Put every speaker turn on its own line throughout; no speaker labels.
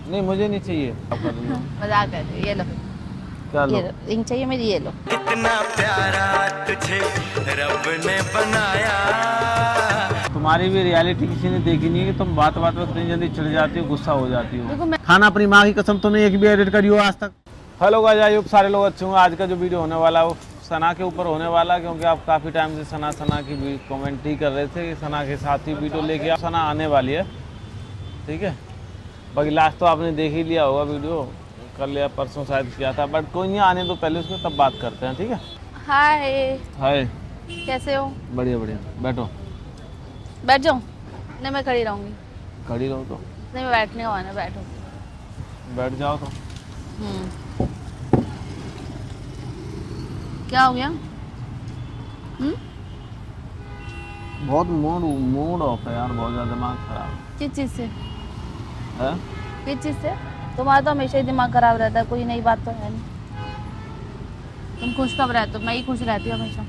नहीं मुझे नहीं चाहिए। आप कर रही हो।
मजाक कर रही हो, ये लो।
क्या लो?
ये लो, रिंग चाहिए मेरी, ये लो।
कितना प्यारा तुझे रब ने बनाया।
तुम्हारी भी रियलिटी किसी ने देखी नहीं है कि तुम बात बात में इतनी जल्दी चिढ़ जाती हो, गुस्सा हो जाती हो।
देखो मैं
खाना अपनी माँ की कसम तुमने एक भी एडिट करी हो आज तक? हेलो गाइस, आई होप सारे लोग अच्छे होंगे। आज का जो वीडियो होने वाला है वो सना के ऊपर होने वाला, क्योंकि आप काफ़ी टाइम से सना की कमेंट ही कर रहे थे कि सना के साथ ही वीडियो लेके आप सना आने वाली है, ठीक है। बाकी लास्ट तो आपने देख ही लिया होगा, वीडियो कर लिया, परसों शायद किया था, बट कोई नहीं, आने दो पहले उसको, तब बात करते हैं, ठीक है।
हाय,
हाय,
कैसे हो?
बढ़िया बढ़िया, बैठो।
बैठ जाओ। नहीं, मैं खड़ी रहूंगी।
खड़ी रहो तो।
नहीं, मैं बैठने का माना, बैठो।
बैठ जाओ तो।
क्या हो गया?
बहुत मूड ऑफ है यार, बहुत ज़्यादा दिमाग खराब
किस चीज़ से?
है।
किस चीज़ से? तुम्हारा तो हमेशा ही दिमाग खराब रहता है, कोई नई बात तो है नहीं। तुम खुश कब रहते हो? मैं ही खुश रहती हूँ हमेशा।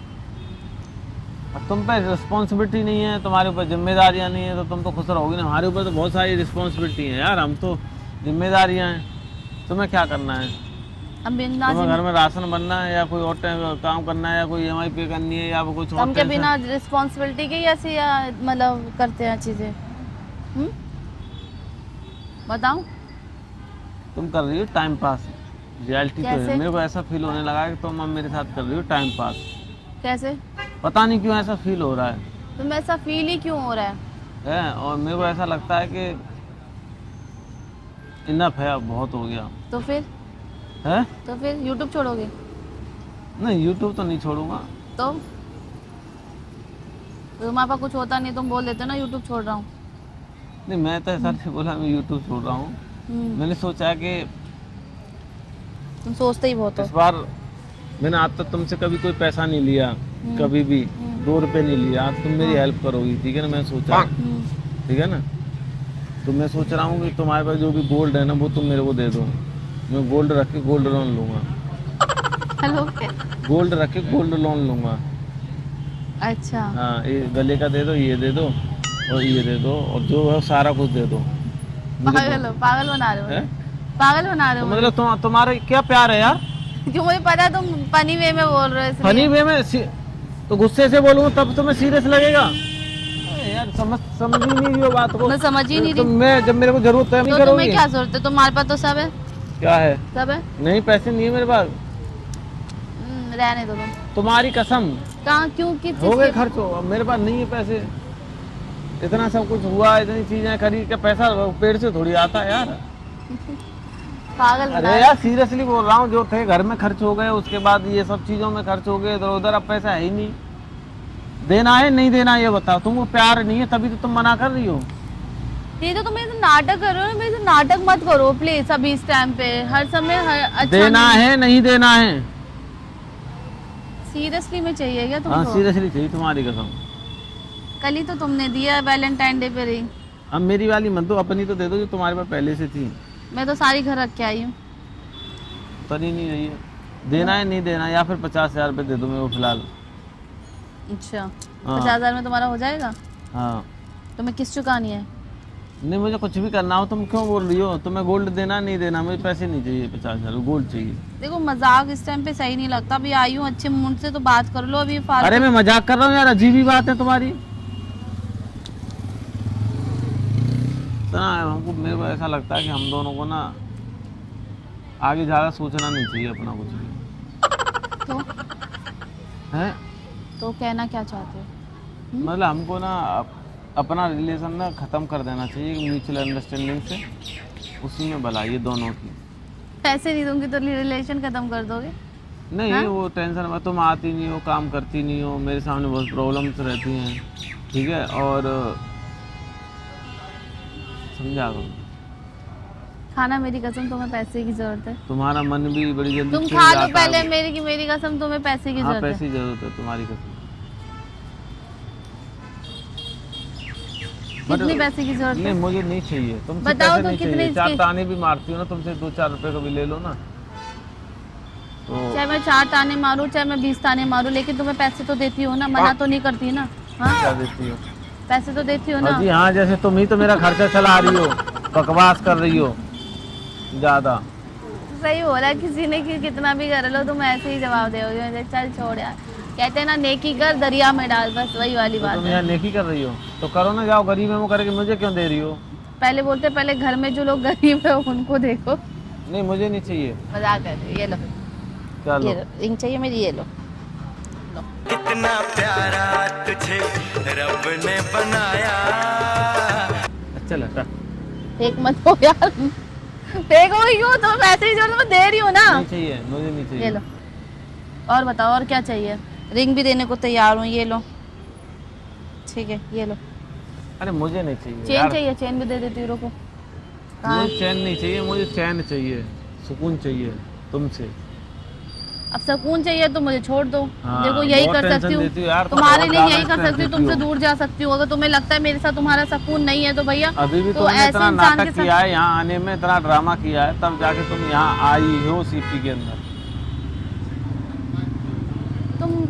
अब तुम पे रिस्पॉन्सिबिलिटी नहीं है, तुम्हारे ऊपर जिम्मेदारियां नहीं है, तो तुम तो खुश रहोगी ना। हमारे ऊपर तो बहुत सारी रिस्पॉन्सिबिलिटी है यार, हम तो जिम्मेदारियां हैं। तुम्हें क्या करना है?
अब बिना
तुम्हें घर में राशन बनना है, या कोई और काम करना है, या कोई EMI पे करनी है, या कुछ और
हम क्या बिना रिस्पॉन्सिबिलिटी के ऐसी मतलब करते हैं चीज़ें? बताओ।
तुम कर रही हो टाइम पास। रियलिटी तो है, मेरे को ऐसा फील होने लगा है कि तुम अब मेरे साथ कर रही हो टाइम पास।
कैसे?
पता नहीं क्यों ऐसा फील हो रहा है।
तुम्हें ऐसा फील ही क्यों हो रहा है?
और मेरे को ऐसा लगता है कि इनफ है, अब बहुत हो गया
तो फिर
है।
तो फिर यूट्यूब छोड़ोगे?
नहीं, यूट्यूब तो नहीं छोड़ूंगा।
तो तुम्हारे पास कुछ होता नहीं, तुम बोल देते ना यूट्यूब छोड़ रहा हूँ।
नहीं, मैं तो ऐसा नहीं बोला मैं यूट्यूब छोड़ रहा हूँ। मैंने सोचा कि
तुम सोचते ही बहुत हो।
इस बार मैंने आज तक तुमसे कभी कोई पैसा नहीं लिया, कभी भी 2 रुपए नहीं लिया। आज तुम मेरी हेल्प करोगी, ठीक है ना। मैं सोचा, ठीक है ना। तो मैं सोच रहा हूँ कि तुम्हारे पास जो भी गोल्ड है ना, वो तुम मेरे को दे दो। मैं गोल्ड रख के गोल्ड लोन लूँगा।
हेलो।
गोल्ड रख के गोल्ड लोन लूँगा।
अच्छा।
हाँ, ये गले का दे दो, ये दे दो, और ये दे दो, और जो है सारा कुछ दे दो।
पागल बना रहे हो? पागल बना रहे हो?
मतलब तुम्हारा क्या प्यार है यार?
क्यों? मुझे पता है तुम फनी वे में बोल रहे हो।
फनी वे में तो गुस्से से बोलूँ तब तुम्हें सीरियस लगेगा? यार समझ ही नहीं रही हो बात को।
मैं समझ ही नहीं रही।
मैं जब मेरे को जरूरत है, नहीं
तो
करोगी?
तुम्हें क्या जरूरत है? तुम्हारे पास तो सब है।
क्या है?
सब है।
नहीं, पैसे नहीं है मेरे पास।
रहने दो तुम।
तुम्हारी कसम।
कहाँ? क्यों? किस
हो गए खर्च हो, अब मेरे पास नहीं है पैसे। इतना सब कुछ हुआ, इतनी चीजें करी, क्या पैसा पेड़ से थोड़ी आता है यार।
पागल।
अरे यार सीरियसली बोल रहा हूँ, जो थे घर में खर्च हो गए, उसके बाद ये सब चीजों में खर्च हो गए इधर उधर, अब पैसा है ही नहीं। देना है नहीं देना ये बताओ। तुमको प्यार नहीं है तभी तो तुम मना कर रही हो।
ये तो तुम नाटक कर रहे हो। मेरे से नाटक मत करो प्लीज। अभी इस टाइम पे हर समय अच्छा
देना है नहीं देना है?
सीरियसली में चाहिए क्या तुमको?
हाँ सीरियसली चाहिए, तुम्हारी कसम।
कल ही तो तुमने दिया वैलेंटाइन डे पे रिंग।
अब मेरी वाली मत दो, अपनी तो दे दो जो तुम्हारे पास पहले से थी।
मैं तो सारी घर रख के आई हूँ।
पता नहीं रही है। देना है नहीं देना, या फिर 50,000 रुपये दे दो मेरे को फिलहाल।
अच्छा।
हाँ।
50,000 में तुम्हारा हो जाएगा?
हाँ।
तुम्हें किस चुकानी है?
नहीं, मुझे कुछ भी करना हो। तुम क्यों बोल रही हो? तुम्हें गोल्ड देना नहीं देना, मुझे पैसे नहीं चाहिए, 50,000 गोल्ड चाहिए।
देखो मजाक इस टाइम पे सही नहीं लगता। अभी आई हूँ अच्छे मूड से तो बात कर लो। अभी फालतू।
अरे मैं मजाक कर रहा हूँ यार, अजीब ही बात है तुम्हारी। हमको मेरे को ऐसा लगता है कि हम दोनों को ना आगे ज़्यादा सोचना नहीं चाहिए अपना कुछ भी।
तो
है
तो कहना क्या चाहते हो?
मतलब हमको ना अपना रिलेशन ना ख़त्म कर देना चाहिए म्यूचुअल अंडरस्टैंडिंग से, उसी में भलाई है दोनों की।
पैसे नहीं दूंगी तो रिलेशन खत्म कर दोगे?
नहीं
हाँ?
वो टेंशन में तुम आती नहीं हो, काम करती नहीं हो, मेरे सामने बहुत प्रॉब्लम्स रहती हैं, ठीक है। और समझा करो।
खाना मेरी कसम, तुम्हें पैसे की जरूरत है।
तुम्हारा मन भी बड़ी जल्दी
तुम
खिल
खा लो
जाता है।
पहले मेरी कसम, तुम्हें पैसे की
हाँ,
जरूरत
पैसे
है।
की जरूरत है तुम्हारी कसम।
कितनी पैसे की जरूरत
नहीं,
है?
मुझे नहीं चाहिए तुमसे
बताओ
पैसे
तो
नहीं
कितने
चाहिए। 4
इसके?
ताने भी मारती हो ना तुमसे, 2-4 रुपए का भी ले लो ना। तो
चाहे मैं 4 ताने मारूं, चाहे मैं 20 ताने मारूं, लेकिन तुम्हें पैसे तो देती हो ना। मना तो नहीं करती ना? हाँ,
क्या देती हो?
पैसे तो देती हो ना?
जी हाँ, जैसे तुम ही तो मेरा खर्चा चला रही हो, बकवास कर रही हो। ज्यादा।
सही बोला किसी ने कि कितना भी कर लो तुम ऐसे ही जवाब दोगे, चल छोड़ यार। कहते हैं ना नेकी कर दरिया में डाल, बस वही वाली
तो
बात
तुम
है।
यहाँ नेकी कर रही हो तो करो ना, जाओ गरीब है वो करके मुझे क्यों दे रही हो?
पहले बोलते पहले घर में जो लोग गरीब है उनको देखो।
नहीं मुझे नहीं चाहिए।
मजाक कर रही हो, ये लो
चलो
ये लो, रिंग चाहिए मेरी, ये लो।
कितना प्यारा तुझे रब ने बनाया।
अच्छा लगा।
फेंक मत हो यार, फेंको क्यों? तो वैसे ही जो मैं दे रही हूँ ना।
नहीं चाहिए, मुझे नहीं चाहिए।
ये लो। और बताओ और क्या चाहिए? रिंग भी देने को तैयार हूँ, ये लो। ठीक है ये लो।
अरे मुझे नहीं चाहिए
चेन
यार।
चाहिए? चेन भी दे देती हूँ, रुको। कहाँ?
मुझे चैन नहीं चाहिए, मुझे चैन चाहिए, सुकून चाहिए तुमसे।
अब सुकून चाहिए तो मुझे छोड़ दो।
हाँ,
देखो यही
बहुत
कर
टेंशन
सकती हूँ
देती हो यार,
तुम्हारे
बहुत
लिए, यही
ज्यादा
कर सकती हूँ,
देती
तुमसे
हो।
दूर जा सकती हूँ। अगर तुम्हें लगता है मेरे साथ तुम्हारा सुकून नहीं है तो भैया
अभी भी
तो
तुमने
ऐसे
इतना
इंसान के
नाटक किया
साथ
है, यहाँ आने में इतना ड्रामा किया है, तब जाके तुम यहाँ आई हो सीपी के अंदर।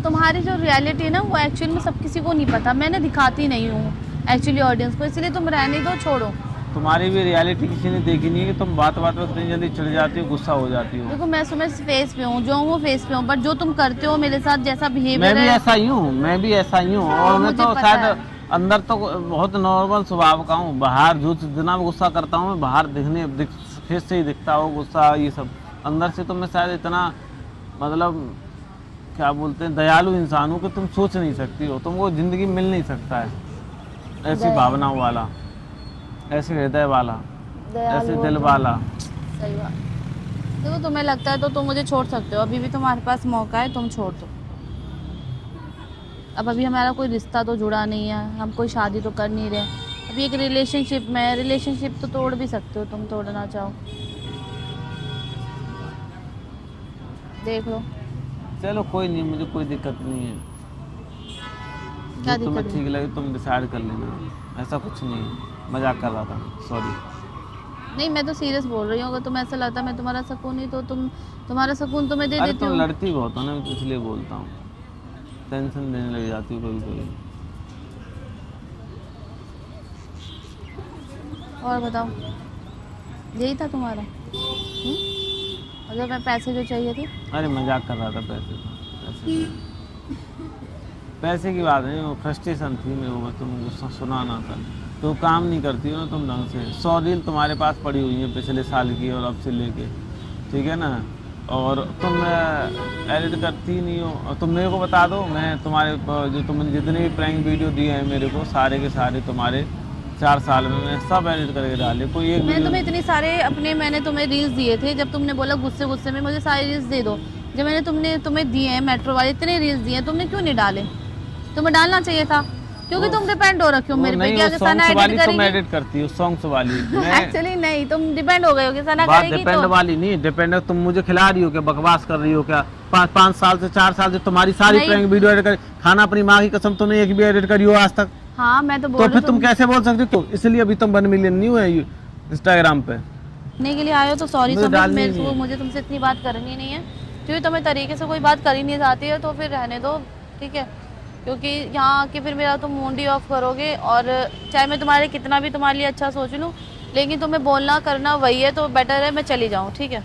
तुम्हारी जो रियलिटी है ना वो एक्चुअल में सब किसी को नहीं पता, मैंने दिखाती नहीं हूँ एक्चुअली ऑडियंस को, इसलिए तुम रहने दो, छोड़ो।
तुम्हारी भी रियलिटी किसी ने देखी नहीं है कि तुम बात बात में इतनी जल्दी चिढ़ जाती हो, गुस्सा हो जाती हो।
देखो मैं सुबह फेस पे हूँ, जो हूँ वो फेस पे हूँ, बट जो तुम करते हो मेरे साथ जैसा
मैं
बिहेवियर
भी
है।
ऐसा ही हूँ, मैं भी ऐसा ही हूँ, और मैं
मुझे
तो
पता
शायद
है।
अंदर तो बहुत नॉर्मल स्वभाव का हूँ। बाहर जो जितना भी गुस्सा करता हूँ मैं बाहर फेस से ही दिखता हो गुस्सा, ये सब। अंदर से तो मैं शायद इतना मतलब क्या बोलते हैं दयालु इंसान हूँ कि तुम सोच नहीं सकती हो, तुमको जिंदगी मिल नहीं सकता है ऐसी
दया।
भावनाओं वाला, ऐसे हृदय वाला,
दयालु
ऐसे
हो
दिल
तुम।
वाला।
सही बात। देखो तुम्हें लगता है तो तुम मुझे छोड़ सकते हो, अभी भी तुम्हारे पास मौका है, तुम छोड़ दो। अब अभी हमारा कोई रिश्ता तो जुड़ा नहीं है, हम कोई शादी तो कर नहीं रहे, अभी एक रिलेशनशिप में है। रिलेशनशिप तो तोड़ भी सकते हो तुम, तोड़ना चाहो देख लो।
चलो कोई नहीं, मुझे कोई दिक्कत नहीं है।
क्या
जो तुम्हें
दिक्कत
ठीक लगे तुम डिसाइड कर लेना, ऐसा कुछ नहीं है, मजाक कर रहा था, सॉरी।
नहीं मैं तो सीरियस बोल रही हूँ, अगर तुम्हें ऐसा लगता है मैं तुम्हारा सुकून नहीं तो तुम्हारा सुकून तुम्हें दे
अरे
देती
तुम
हूँ।
लड़ती बहुत हो ना, मैं तो इसलिए बोलता हूँ, टेंशन देने लग जाती हूँ कभी कभी।
और बताओ यही था तुम्हारा? मतलब मैं पैसे जो चाहिए थी।
अरे मजाक कर रहा था, पैसे की बात नहीं, वो फ्रस्ट्रेशन थी मेरे को, तुम सुनाना था। तो काम नहीं करती हो ना तुम ढंग से। 100 रील तुम्हारे पास पड़ी हुई है पिछले साल की और अब से लेके, ठीक है ना, और तुम एडिट करती नहीं हो। और तुम मेरे को बता दो, मैं तुम्हारे जो तुमने जितने भी प्रैंक वीडियो दिए हैं मेरे को, सारे के सारे तुम्हारे 4 साल में मैं सब एडिट करके डाले, कोई एक
मैंने तुम्हें इतने सारे मैंने तुम्हें रील्स दिए थे, जब तुमने बोला गुस्से गुस्से में मुझे सारे रील्स दे दो, जब मैंने तुम्हें दिए हैं मेट्रो वाले इतने रील्स दिए, तुमने क्यों नहीं डाले? तुम्हें डालना चाहिए था, क्योंकि तुम डिपेंड हो रखे हो मेरे पे कि अगर सना एडिट
तुम एडिट करती हो सॉन्ग्स वाली।
एक्चुअली नहीं, तुम डिपेंड हो गए हो कि सना
बात
करेगी
डिपेंड
तो।
वाली नहीं, डिपेंड तुम मुझे खिला रही हो क्या, बकवास कर रही हो क्या? 5 साल से 4 साल से तुम्हारी सारी
नहीं।
प्रैंक वीडियो एडिट कर, खाना अपनी माँ की कसम तुमने एक भी एडिट करी हो आज तक?
हाँ मैं तो बोल
तो
रही
फिर
हूँ
तुम कैसे बोल सकते हो? इसलिए अभी तुम 1 मिलियन नहीं हुए इंस्टाग्राम पे।
नहीं के लिए आए हो तो सॉरी
मुझे
समझ,
डालनी
मेरे
नहीं
को
है।
मुझे तुमसे इतनी बात करनी नहीं है, क्योंकि तुम्हें तरीके से कोई बात करी नहीं जाती है तो फिर रहने दो, ठीक है? क्योंकि यहाँ आके फिर मेरा तुम मूड ही ऑफ करोगे, और चाहे मैं तुम्हारे कितना भी तुम्हारे लिए अच्छा सोच लूँ, लेकिन तुम्हें बोलना करना वही है, तो बेटर है मैं चली जाऊँ, ठीक है?